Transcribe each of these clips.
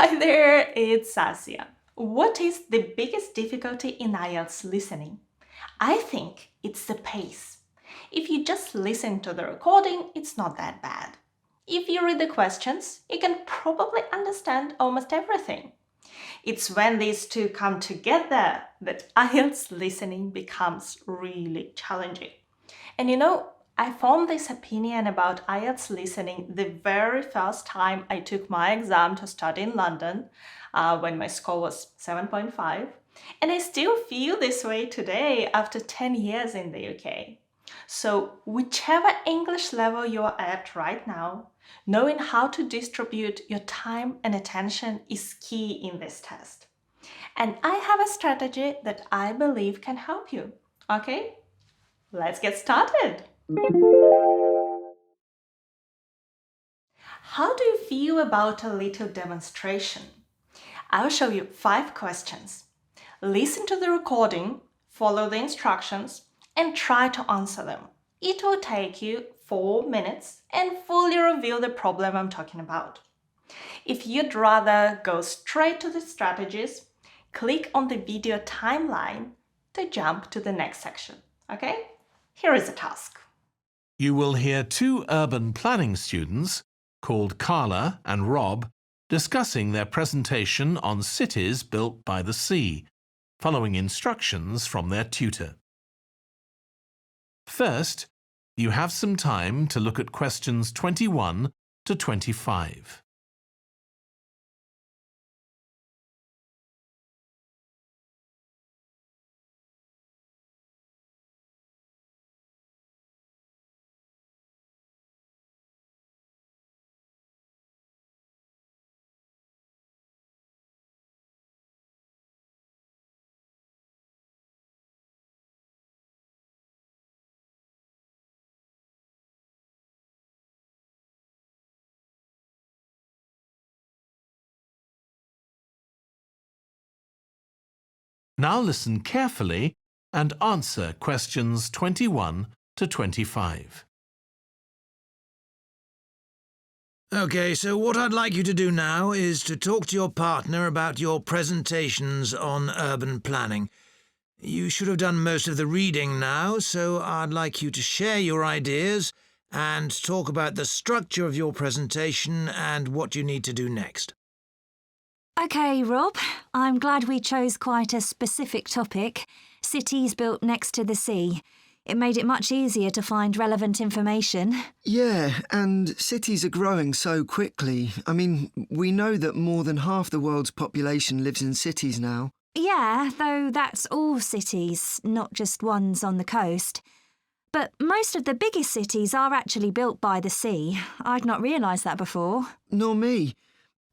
Hi there, it's Sasia. What is the biggest difficulty in IELTS listening? I think it's the pace. If you just listen to the recording, it's not that bad. If you read the questions, you can probably understand almost everything. It's when these two come together that IELTS listening becomes really challenging. And I formed this opinion about IELTS listening the very first time I took my exam to study in London when my score was 7.5. And I still feel this way today after 10 years in the UK. So, whichever English level you are at right now, knowing how to distribute your time and attention is key in this test. And I have a strategy that I believe can help you. Okay, let's get started. How do you feel about a little demonstration? I'll show you 5 questions. Listen to the recording, follow the instructions, and try to answer them. It will take you 4 minutes and fully reveal the problem I'm talking about. If you'd rather go straight to the strategies, click on the video timeline to jump to the next section. Okay? Here is the task. You will hear two urban planning students, called Carla and Rob, discussing their presentation on cities built by the sea, following instructions from their tutor. First, you have some time to look at questions 21 to 25. Now listen carefully and answer questions 21 to 25. OK, so what I'd like you to do now is to talk to your partner about your presentations on urban planning. You should have done most of the reading now, so I'd like you to share your ideas and talk about the structure of your presentation and what you need to do next. OK, Rob, I'm glad we chose quite a specific topic, cities built next to the sea. It made it much easier to find relevant information. Yeah, and cities are growing so quickly. I mean, we know that more than half the world's population lives in cities now. Yeah, though that's all cities, not just ones on the coast. But most of the biggest cities are actually built by the sea. I'd not realised that before. Nor me.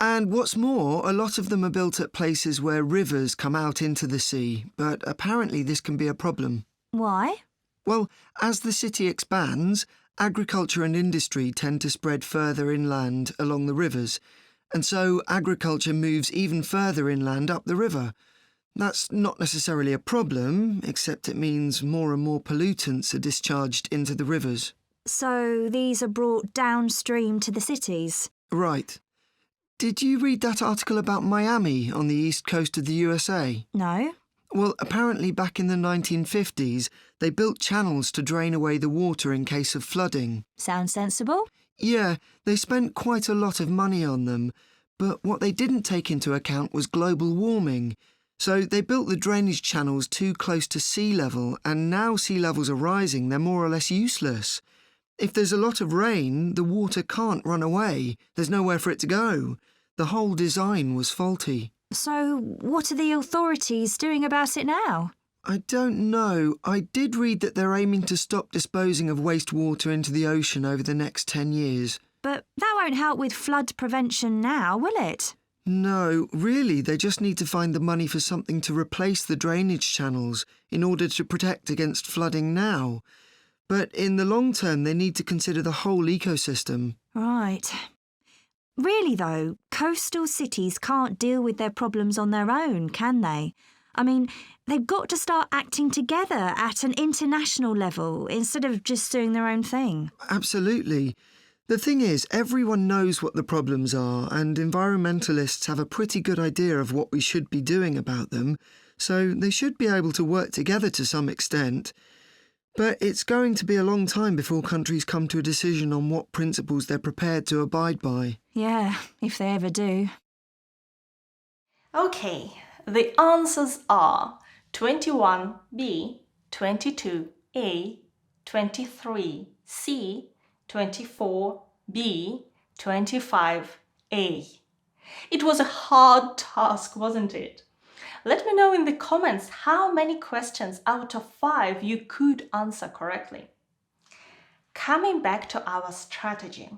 And what's more, a lot of them are built at places where rivers come out into the sea, but apparently this can be a problem. Why? Well, as the city expands, agriculture and industry tend to spread further inland along the rivers, and so agriculture moves even further inland up the river. That's not necessarily a problem, except it means more and more pollutants are discharged into the rivers. So these are brought downstream to the cities? Right. Did you read that article about Miami on the east coast of the USA? No. Well, apparently back in the 1950s, they built channels to drain away the water in case of flooding. Sounds sensible. Yeah, they spent quite a lot of money on them, but what they didn't take into account was global warming. So they built the drainage channels too close to sea level, and now sea levels are rising, they're more or less useless. If there's a lot of rain, the water can't run away. There's nowhere for it to go. The whole design was faulty. So what are the authorities doing about it now? I don't know. I did read that they're aiming to stop disposing of wastewater into the ocean over the next 10 years. But that won't help with flood prevention now, will it? No, really, they just need to find the money for something to replace the drainage channels in order to protect against flooding now. But in the long term, they need to consider the whole ecosystem. Right. Really, though, coastal cities can't deal with their problems on their own, can they? I mean, they've got to start acting together at an international level instead of just doing their own thing. Absolutely. The thing is, everyone knows what the problems are, and environmentalists have a pretty good idea of what we should be doing about them, so they should be able to work together to some extent. But it's going to be a long time before countries come to a decision on what principles they're prepared to abide by. Yeah, if they ever do. Okay, the answers are 21B, 22A, 23C, 24B, 25A. It was a hard task, wasn't it? Let me know in the comments how many questions out of 5 you could answer correctly. Coming back to our strategy,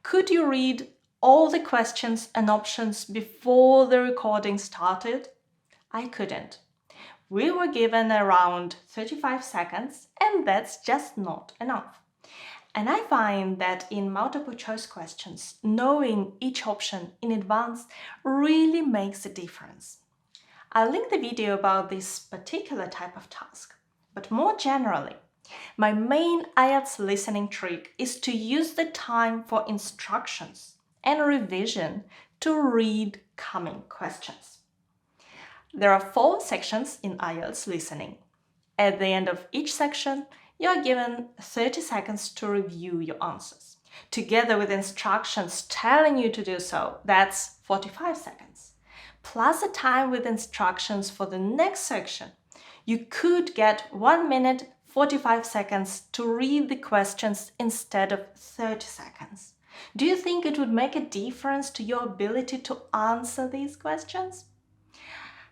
could you read all the questions and options before the recording started? I couldn't. We were given around 35 seconds, and that's just not enough. And I find that in multiple choice questions, knowing each option in advance really makes a difference. I'll link the video about this particular type of task, but more generally, my main IELTS listening trick is to use the time for instructions and revision to read coming questions. There are 4 sections in IELTS listening. At the end of each section, you are given 30 seconds to review your answers. Together with instructions telling you to do so, that's 45 seconds. Plus a time with instructions for the next section. You could get 1 minute 45 seconds to read the questions instead of 30 seconds. Do you think it would make a difference to your ability to answer these questions?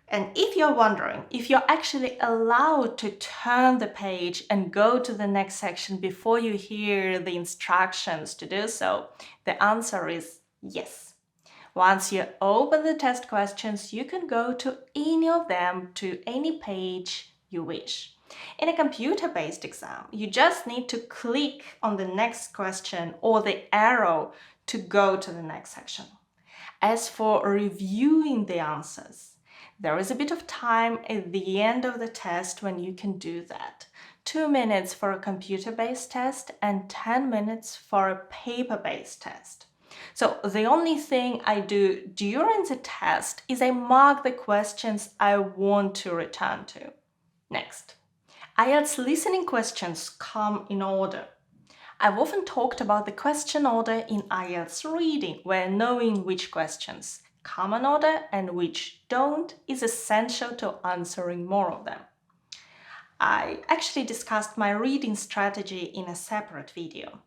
And if you're wondering if you're actually allowed to turn the page and go to the next section before you hear the instructions to do so, the answer is yes. Once you open the test questions, you can go to any of them to any page you wish. In a computer-based exam, you just need to click on the next question or the arrow to go to the next section. As for reviewing the answers, there is a bit of time at the end of the test when you can do that. 2 minutes for a computer-based test and 10 minutes for a paper-based test. So the only thing I do during the test is I mark the questions I want to return to. Next, IELTS listening questions come in order. I've often talked about the question order in IELTS reading, where knowing which questions come in order and which don't is essential to answering more of them. I actually discussed my reading strategy in a separate video.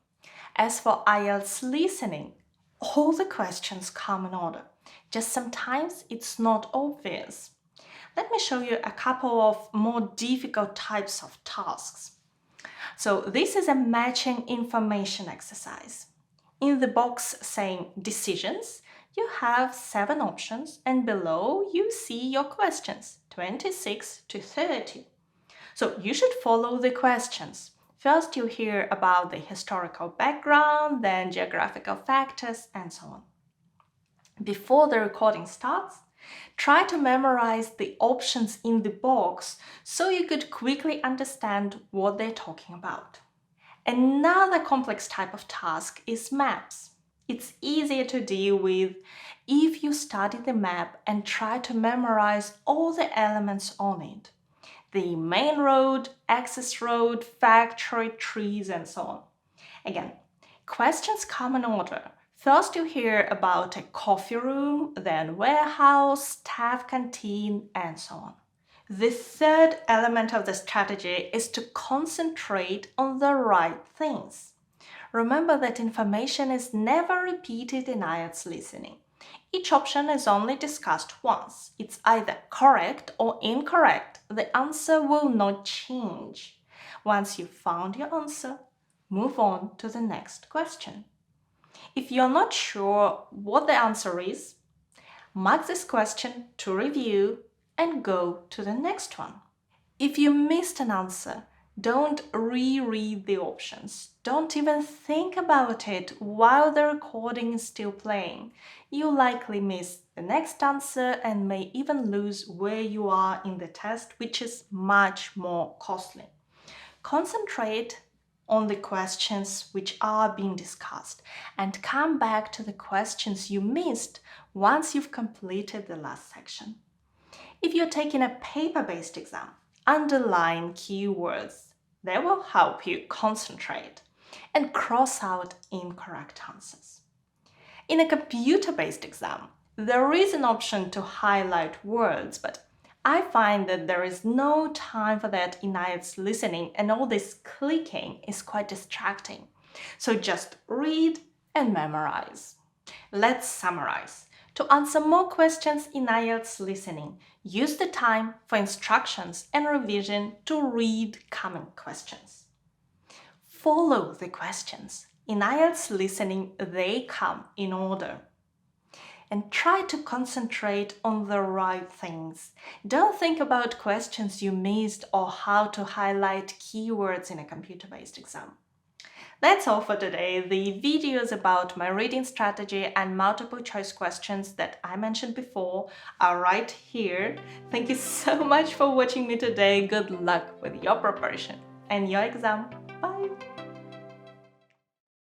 As for IELTS listening, all the questions come in order, just sometimes it's not obvious. Let me show you a couple of more difficult types of tasks. So this is a matching information exercise. In the box saying decisions, you have 7 options and below you see your questions, 26 to 30. So you should follow the questions. First you hear about the historical background, then geographical factors, and so on. Before the recording starts, try to memorize the options in the box so you could quickly understand what they're talking about. Another complex type of task is maps. It's easier to deal with if you study the map and try to memorize all the elements on it. The main road, access road, factory, trees, and so on. Again, questions come in order. First you hear about a coffee room, then warehouse, staff canteen, and so on. The third element of the strategy is to concentrate on the right things. Remember that information is never repeated in IELTS listening. Each option is only discussed once. It's either correct or incorrect. The answer will not change. Once you've found your answer, move on to the next question. If you're not sure what the answer is, mark this question to review and go to the next one. If you missed an answer, don't reread the options. Don't even think about it while the recording is still playing. You'll likely miss the next answer and may even lose where you are in the test, which is much more costly. Concentrate on the questions which are being discussed and come back to the questions you missed once you've completed the last section. If you're taking a paper-based exam, underline keywords. They will help you concentrate and cross out incorrect answers. In a computer-based exam, there is an option to highlight words, but I find that there is no time for that in IELTS listening, and all this clicking is quite distracting. So just read and memorize. Let's summarize. To answer more questions in IELTS listening, use the time for instructions and revision to read common questions. Follow the questions. In IELTS listening, they come in order. And try to concentrate on the right things. Don't think about questions you missed or how to highlight keywords in a computer-based exam. That's all for today. The videos about my reading strategy and multiple choice questions that I mentioned before are right here. Thank you so much for watching me today. Good luck with your preparation and your exam. Bye!